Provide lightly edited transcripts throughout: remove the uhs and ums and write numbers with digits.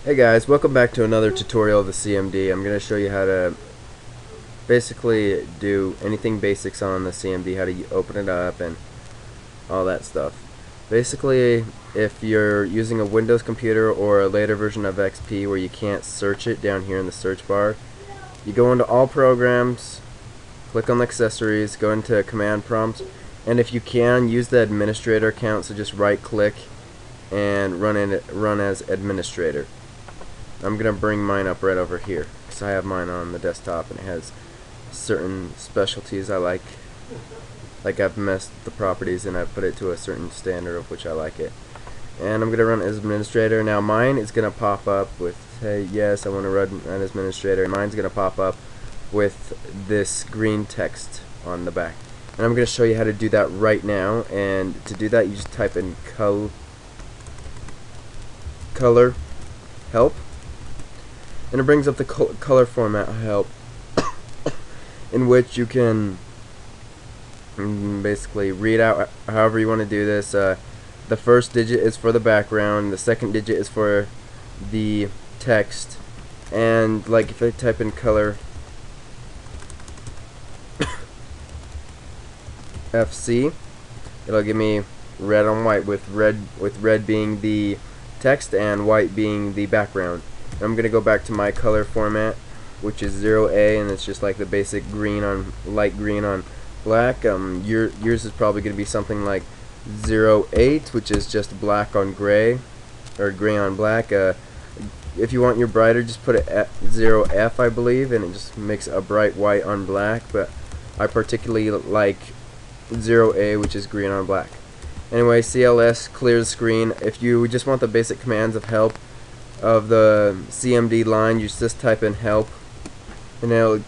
Hey guys, welcome back to another tutorial of the CMD. I'm going to show you how to basically do anything basics on the CMD, how to open it up and all that stuff. Basically, if you're using a Windows computer or a later version of XP where you can't search it down here in the search bar, you go into all programs, click on accessories, go into command prompt, and if you can, use the administrator account, so just right click and run as administrator. I'm gonna bring mine up right over here because I have mine on the desktop and it has certain specialties I like. Like I've messed with the properties and I've put it to a certain standard of which I like it. And I'm gonna run as administrator. Now mine is gonna pop up with, hey, yes, I want to run as administrator. And mine's gonna pop up with this green text on the back. And I'm gonna show you how to do that right now. And to do that, you just type in color help. And it brings up the color format help in which you can basically read out however you want to do this. The first digit is for the background, the second digit is for the text, and like if I type in color FC, it'll give me red on white, with red being the text and white being the background. I'm gonna go back to my color format, which is 0A, and it's just like the basic green on light green on black. Yours is probably gonna be something like 08, which is just black on gray, or gray on black. If you want your brighter, just put it at 0F, I believe, and it just makes a bright white on black. But I particularly like 0A, which is green on black. Anyway, CLS clears the screen. If you just want the basic commands of help of the CMD line, you just type in help, and it'll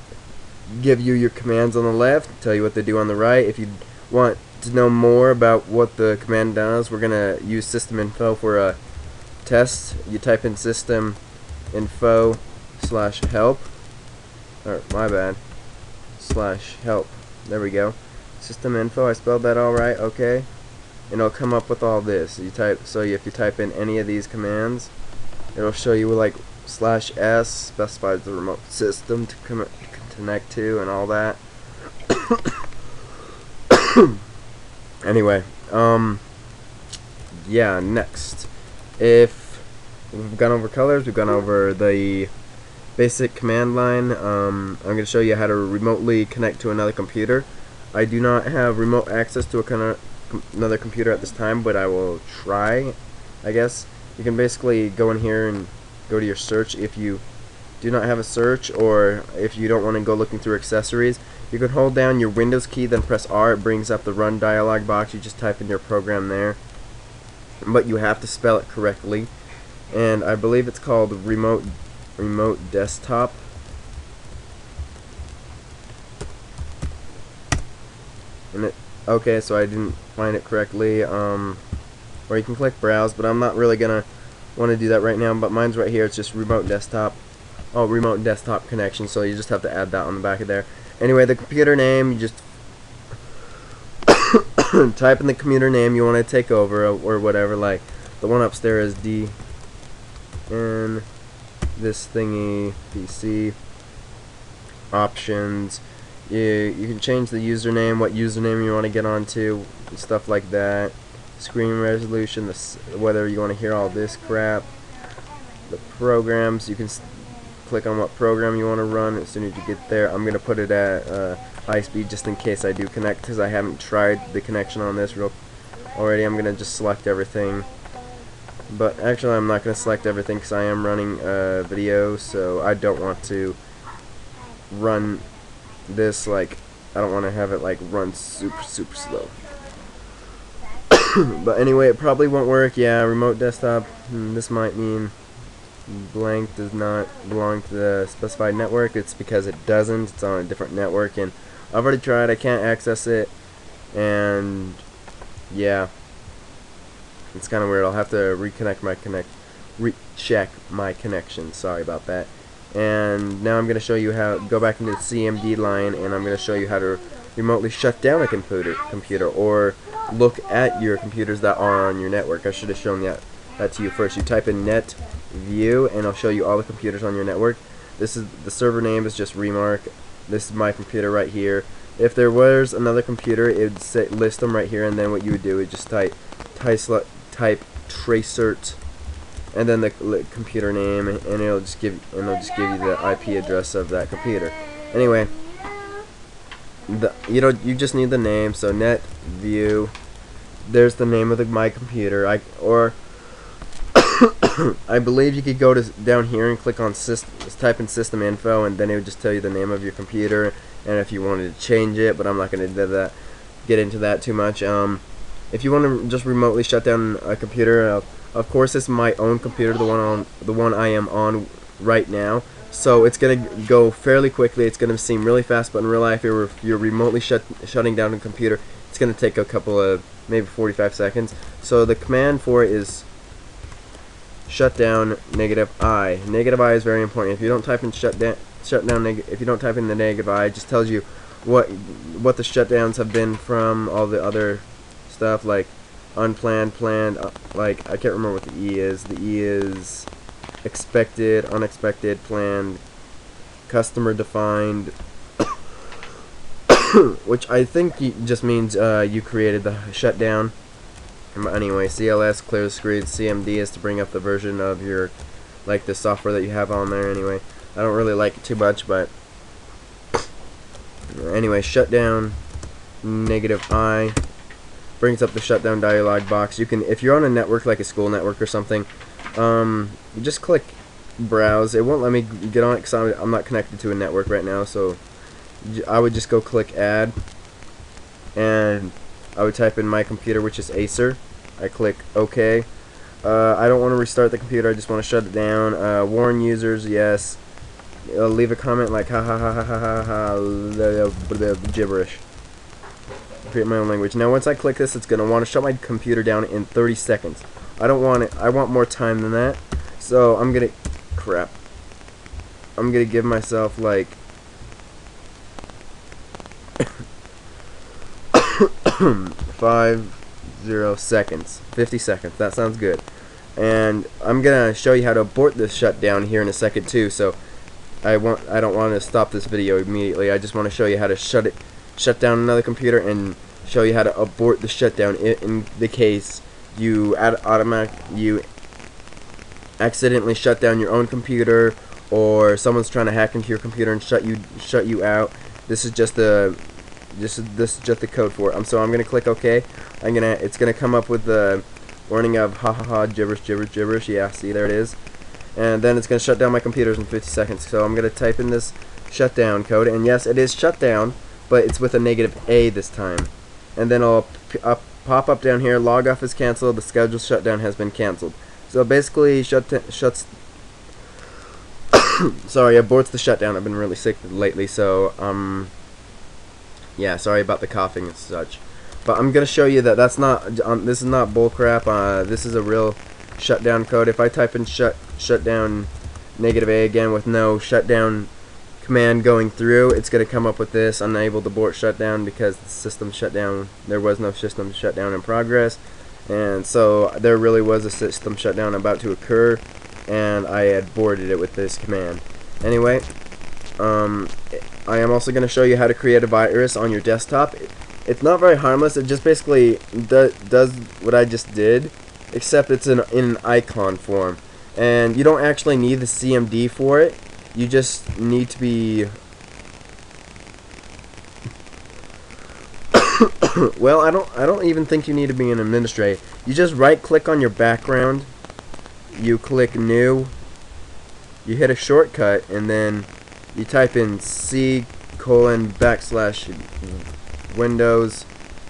give you your commands on the left, tell you what they do on the right. If you want to know more about what the command does, we're gonna use system info for a test. You type in system info /help, or my bad, /help. There we go. System info. I spelled that all right. Okay, and it'll come up with all this. You type. So if you type in any of these commands, it'll show you like /s specifies the remote system to connect to and all that. Anyway, yeah, next. If we've gone over colors, we've gone over the basic command line. I'm going to show you how to remotely connect to another computer. I do not have remote access to another computer at this time, but I will try, I guess. You can basically go in here and go to your search. If you do not have a search, or if you don't want to go looking through accessories, you can hold down your Windows key, then press R. It brings up the run dialog box. You just type in your program there, but you have to spell it correctly. And I believe it's called remote desktop. And okay, so I didn't find it correctly. Or you can click browse, but I'm not really gonna want to do that right now. But mine's right here. It's just remote desktop. Oh, remote desktop connection. So you just have to add that on the back of there. Anyway, the computer name, you just type in the computer name you want to take over, or whatever. Like the one upstairs is DN this thingy PC options. You can change the username, what username you want to get onto, and stuff like that. Screen resolution, whether you want to hear all this crap. The programs, you can click on what program you want to run as soon as you get there. I'm going to put it at high speed just in case I do connect, because I haven't tried the connection on this already. I'm going to just select everything. But actually I'm not going to select everything because I am running a video, so I don't want to run this like, I don't want to have it like run super slow. But anyway, it probably won't work. Yeah, remote desktop, this might mean blank does not belong to the specified network. It's because it doesn't. It's on a different network, and I've already tried. I can't access it, and yeah, it's kind of weird. I'll have to reconnect my recheck my connection. Sorry about that. And now I'm going to show you how, go back into the CMD line, and I'm going to show you how to remotely shut down a computer, or look at your computers that are on your network. I should have shown that that to you first. You type in net view, and it'll show you all the computers on your network. This is the server name is just Remark. This is my computer right here. If there was another computer, it would say, list them right here, and then what you would do is just type tracert, and then the computer name, and it'll just give you the IP address of that computer. Anyway, you just need the name. So net view. There's the name of my computer. I believe you could go down here and click on type in system info, and then it would just tell you the name of your computer, and if you wanted to change it, but I'm not going to get into that too much. If you want to just remotely shut down a computer, of course it's my own computer, the one I am on right now. So it's gonna go fairly quickly. It's gonna seem really fast, but in real life, if you're remotely shutting down a computer, it's gonna take a couple of maybe 45 seconds. So the command for it is shutdown -I. -I is very important. If you don't type in shutdown, if you don't type in the -I, it just tells you what the shutdowns have been from all the other stuff, like unplanned, planned, like I can't remember what the E is. The E is expected, unexpected, planned, customer defined, which I think just means you created the shutdown. Anyway, CLS clears screen. CMD is to bring up the version of your, like, the software that you have on there. Anyway, I don't really like it too much, but anyway, shutdown -I brings up the shutdown dialog box. You can, if you're on a network like a school network or something, you just click browse. It won't let me get on it because I'm not connected to a network right now, so I would just go click add, and I would type in my computer, which is Acer. I click OK. I don't want to restart the computer, I just want to shut it down. Warn users, yes. Leave a comment like ha ha ha ha ha ha ha, gibberish. Create my own language. Now once I click this, it's gonna want to shut my computer down in 30 seconds. I don't want it. I want more time than that. So I'm gonna I'm gonna give myself like 50 seconds. 50 seconds. That sounds good. And I'm gonna show you how to abort this shutdown here in a second too. So I don't want to stop this video immediately. I just want to show you how to shut down another computer and show you how to abort the shutdown in the case you accidentally shut down your own computer, or someone's trying to hack into your computer and shut you out. This is just the code for it. So I'm gonna click OK. It's gonna come up with the warning of ha ha ha, gibberish, gibberish, gibberish. Yeah, see, there it is. And then it's gonna shut down my computers in 50 seconds. So I'm gonna type in this shutdown code, and yes, it is shut down, but it's with a -A this time. And then I'll pop up down here, log off is canceled, the scheduled shutdown has been canceled. So basically shuts sorry, aborts the shutdown. I've been really sick lately, so yeah, sorry about the coughing and such. But I'm gonna show you that this is not bullcrap. This is a real shutdown code. If I type in shutdown -A again with no shutdown command going through, it's going to come up with this: unable to abort shutdown because the system shut down. There was no system shutdown in progress, and so there really was a system shutdown about to occur, and I had aborted it with this command. Anyway, I am also going to show you how to create a virus on your desktop. It's not very harmless. It just basically does what I just did, except it's in an icon form, and you don't actually need the CMD for it. You just need to be well, I don't even think you need to be an administrator. You just right click on your background, you click new, you hit a shortcut, and then you type in C:\Windows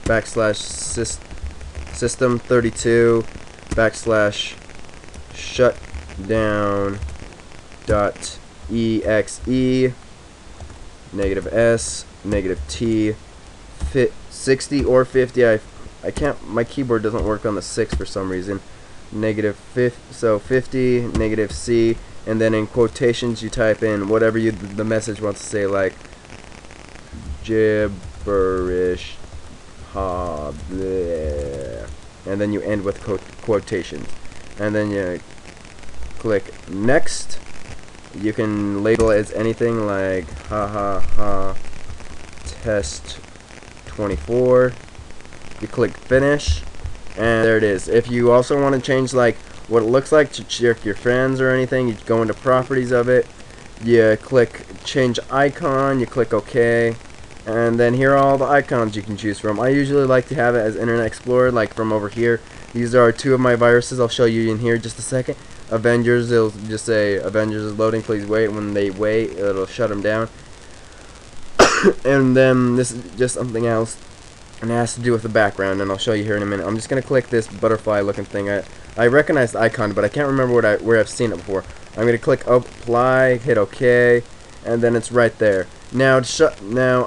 /system32 /shutdown.exe -S -T 60 or 50. I can't, my keyboard doesn't work on the 6 for some reason. So 50 -C, and then in quotations you type in whatever the message wants to say, like gibberish, ha, bleh, and then you end with quotations. and then you click next. You can label it as anything like test 24. You click finish, and there it is. If you also want to change like what it looks like to check your friends or anything, you go into properties of it, you click change icon, you click OK, and then here are all the icons you can choose from. I usually like to have it as Internet Explorer, like from over here. These are two of my viruses. I'll show you in here in just a second. Avengers, it'll just say Avengers is loading, please wait. When they wait, it'll shut them down. And then this is just something else, and it has to do with the background, and I'll show you here in a minute. I'm just gonna click this butterfly looking thing. I recognize the icon, but I can't remember where I've seen it before. I'm gonna click apply, hit OK, and then it's right there. Now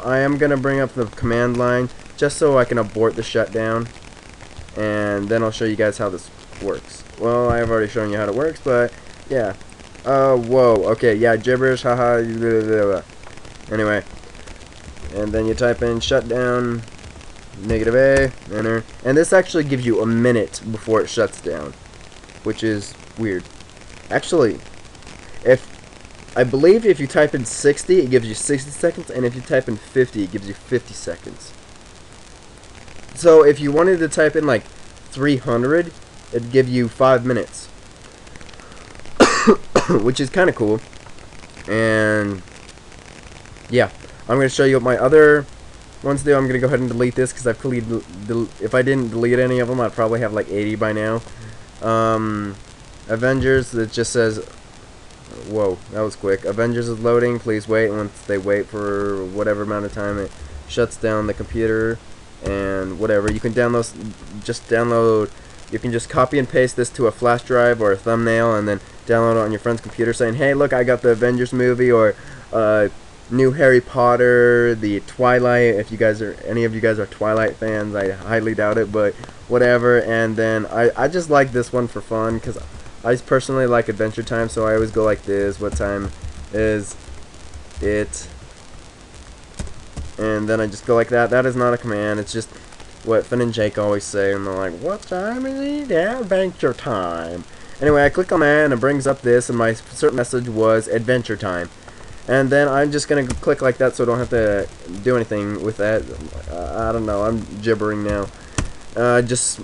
I am gonna bring up the command line just so I can abort the shutdown, and then I'll show you guys how this works. Well, I have already shown you how it works, but yeah. Whoa. Okay, yeah, gibberish. Haha. Anyway, and then you type in shutdown. -A, enter, and this actually gives you a minute before it shuts down, which is weird. Actually, I believe if you type in 60, it gives you 60 seconds, and if you type in 50, it gives you 50 seconds. So if you wanted to type in like 300, it'd give you 5 minutes, which is kind of cool. And yeah, I'm going to show you what my other ones do. I'm going to go ahead and delete this because if I didn't delete any of them, I'd probably have like 80 by now. Avengers, it just says, whoa, that was quick. Avengers is loading, please wait. And once they wait for whatever amount of time, it shuts down the computer and whatever. You can download, you can just copy and paste this to a flash drive or a thumbnail and then download it on your friend's computer saying, hey, look, I got the Avengers movie, or new Harry Potter, the Twilight. If any of you guys are Twilight fans, I highly doubt it, but whatever. And then I just like this one for fun because I personally like Adventure Time, so I always go like this. What time is it? And then I just go like that. That is not a command. It's just what Finn and Jake always say, and they're like, what time is it? Yeah, Adventure Time. Anyway, I click on that, and it brings up this, and my certain message was Adventure Time. And then I'm just going to click like that so I don't have to do anything with that. I don't know, I'm gibbering now. Just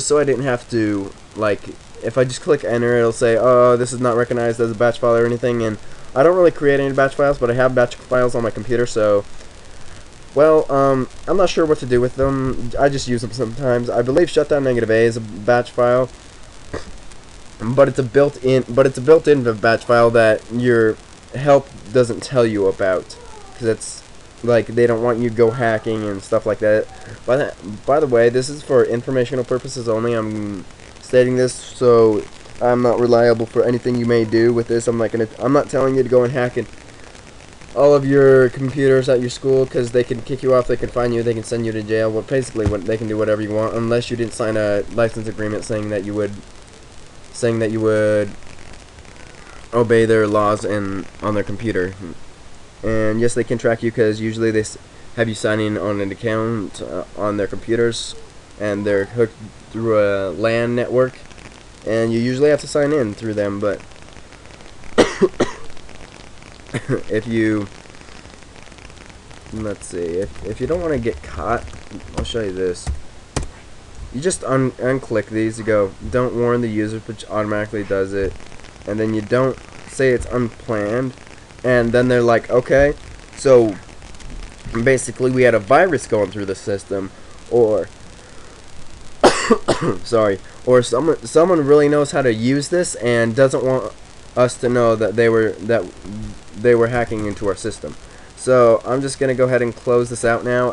so I didn't have to, like, if I just click enter, it'll say, oh, this is not recognized as a batch file or anything. And I don't really create any batch files, but I have batch files on my computer, so, well, I'm not sure what to do with them. I just use them sometimes. I believe shutdown -A is a batch file, but it's a built-in batch file that your help doesn't tell you about, because it's like they don't want you to go hacking and stuff like that. By the way, this is for informational purposes only. I'm stating this so I'm not reliable for anything you may do with this. I'm not telling you to go and hack in all of your computers at your school, because they can kick you off, they can fine you, they can send you to jail. Well, basically, they can do whatever you want, unless you didn't sign a license agreement saying that you would obey their laws on their computer. And yes, they can track you, because usually they have you sign in on an account on their computers, and they're hooked through a LAN network, and you usually have to sign in through them. But if you if you don't want to get caught, I'll show you this. You just unclick these. You go, don't warn the user, which automatically does it. And then you don't say it's unplanned, and then they're like, okay, so basically we had a virus going through the system, or sorry, or someone really knows how to use this and doesn't want us to know that they were hacking into our system. So I'm just gonna go ahead and close this out now.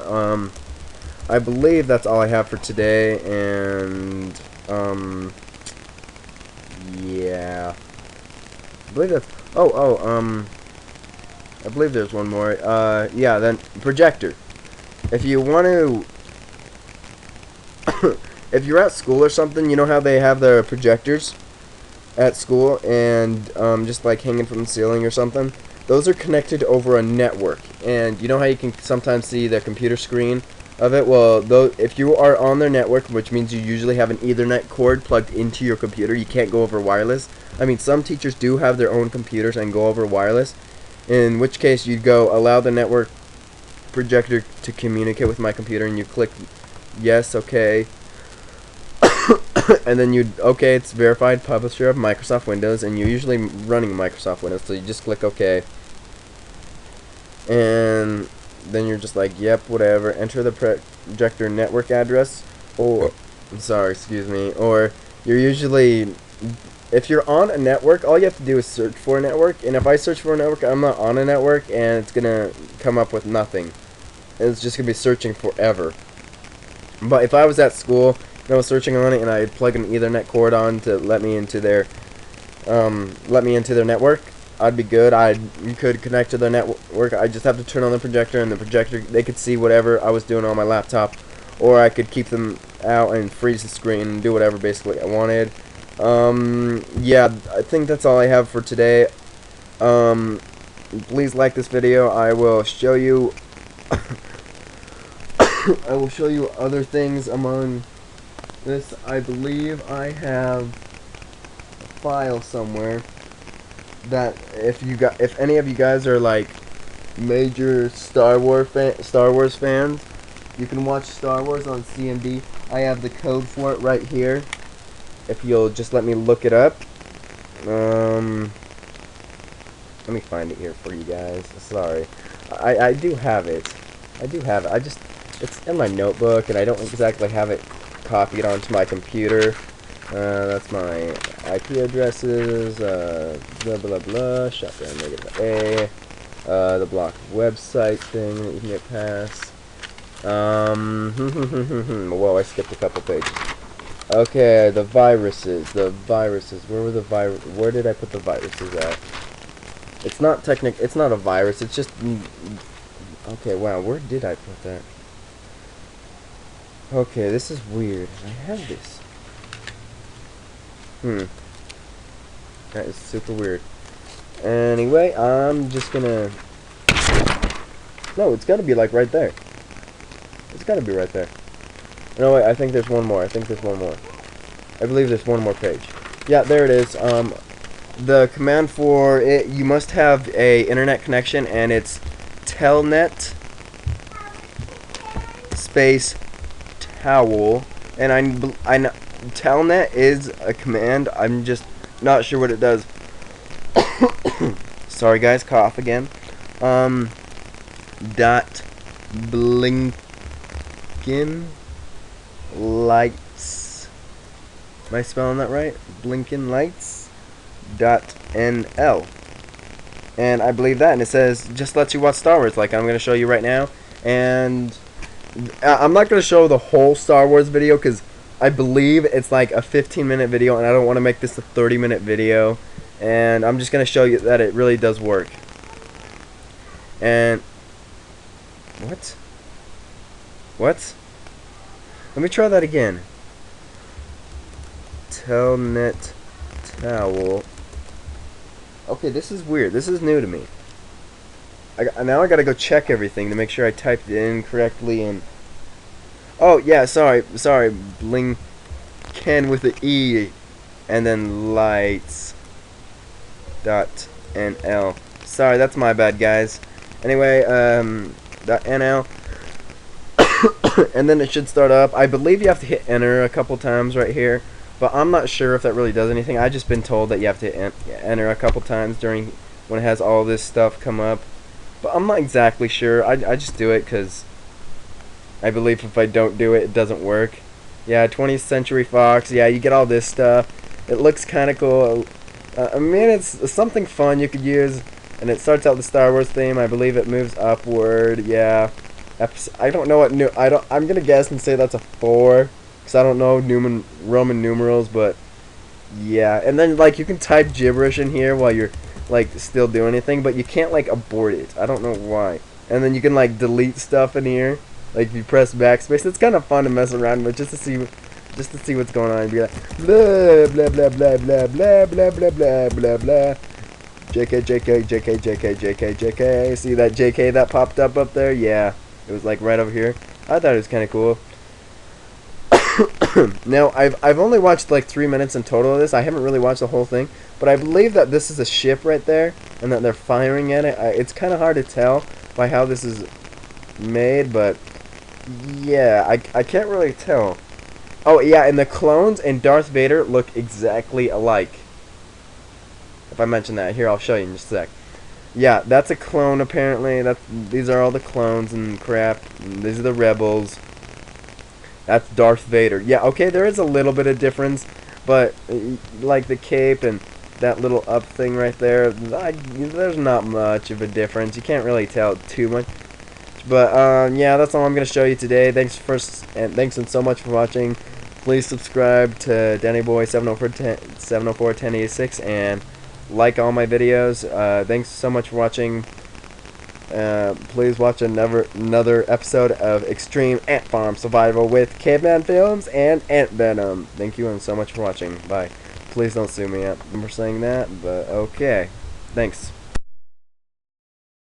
I believe that's all I have for today, and yeah. I believe that's, I believe there's one more. Yeah, then projector. If you want to, if you're at school or something, you know how they have the projectors at school, and just like hanging from the ceiling or something. Those are connected over a network, and you know how you can sometimes see the computer screen of it. Well, though, if you are on their network, which means you usually have an Ethernet cord plugged into your computer, you can't go over wireless. I mean, some teachers do have their own computers and go over wireless, in which case you'd go allow the network projector to communicate with my computer, and you click yes, okay, and then okay, it's verified publisher of Microsoft Windows, and you're usually running Microsoft Windows, so you just click okay, and then you're just like, yep, whatever, enter the projector network address, or sorry, excuse me, or you're usually, if you're on a network, all you have to do is search for a network, and if I search for a network, I'm not on a network, and it's gonna come up with nothing. It's just gonna be searching forever. But if I was at school and I was searching on it, and I plug an Ethernet cord on to let me into their network, I'd be good. You could connect to their network. I just have to turn on the projector, and the projector, they could see whatever I was doing on my laptop, or I could keep them out and freeze the screen and do whatever basically I wanted. Yeah, I think that's all I have for today. Please like this video. I will show you I will show you other things among this. I believe I have a file somewhere that if any of you guys are like major Star Wars fans, you can watch Star Wars on CMD. I have the code for it right here. If you'll just let me look it up. Let me find it here for you guys. Sorry. I do have it. It's in my notebook, and I don't exactly have it copied onto my computer. That's my IP addresses, blah blah blah, shotgun negative A, the block website thing that you can get past. Whoa, I skipped a couple pages. Okay, the viruses. Where did I put the viruses at? It's not it's not a virus, it's just, okay, wow, where did I put that? Okay, this is weird. I have this. That is super weird. Anyway, I'm just gonna... No, it's gotta be like right there. It's gotta be right there. No, wait, I think there's one more. I believe there's one more page. Yeah, there it is. The command for it, you must have a internet connection, and it's telnet space towel, and I know telnet is a command. I'm just not sure what it does. Sorry guys, cough again. Dot blinkin lights. Am I spelling that right? Blinkin lights dot NL. And I believe that, and it says just lets you watch Star Wars, like I'm going to show you right now. And I'm not going to show the whole Star Wars video because I believe it's like a 15-minute video, and I don't want to make this a 30-minute video. And I'm just going to show you that it really does work. And what? Let me try that again. Telnet towel. Okay, this is weird. This is new to me. Now I gotta go check everything to make sure I typed it in correctly. And oh yeah, sorry, Blinken with the E, and then lights dot NL. Sorry, that's my bad, guys. Anyway, dot NL, and then it should start up. I believe you have to hit enter a couple times right here, but I'm not sure if that really does anything. I just been told that you have to enter a couple times during when it has all this stuff come up. But I'm not exactly sure. I just do it because I believe if I don't do it, it doesn't work. Yeah, 20th Century Fox. Yeah, you get all this stuff. It looks kind of cool. I mean, it's something fun you could use. And it starts out the Star Wars theme. I believe it moves upward. Yeah. I don't know what I'm gonna guess and say that's a 4, because I don't know Roman numerals, but yeah. And then like you can type gibberish in here while you're like still doing anything, but you can't like abort it. I don't know why. And then you can like delete stuff in here, like if you press backspace. It's kind of fun to mess around with just to see what's going on and be like blah blah blah blah blah blah blah blah blah blah blah. JK JK JK JK JK JK. See that JK that popped up there? Yeah, it was like right over here. I thought it was kind of cool. Now, I've only watched like 3 minutes in total of this. I haven't really watched the whole thing, but I believe that this is a ship right there, and that they're firing at it. It's kind of hard to tell by how this is made, but yeah, I can't really tell. Oh yeah, and the clones and Darth Vader look exactly alike. If I mention that here, I'll show you in just a sec. Yeah, that's a clone apparently. These are all the clones and crap. These are the rebels. That's Darth Vader. Yeah, okay, there is a little bit of difference, but like the cape and that little up thing right there, there's not much of a difference. You can't really tell too much. But yeah, that's all I'm gonna show you today. Thanks and so much for watching. Please subscribe to DannyBoy7041086 and like all my videos. Thanks so much for watching. Please watch another episode of Extreme Ant Farm Survival with Caveman Films and Ant Venom. Thank you and so much for watching. Bye. Please don't sue me for saying that, but okay. Thanks.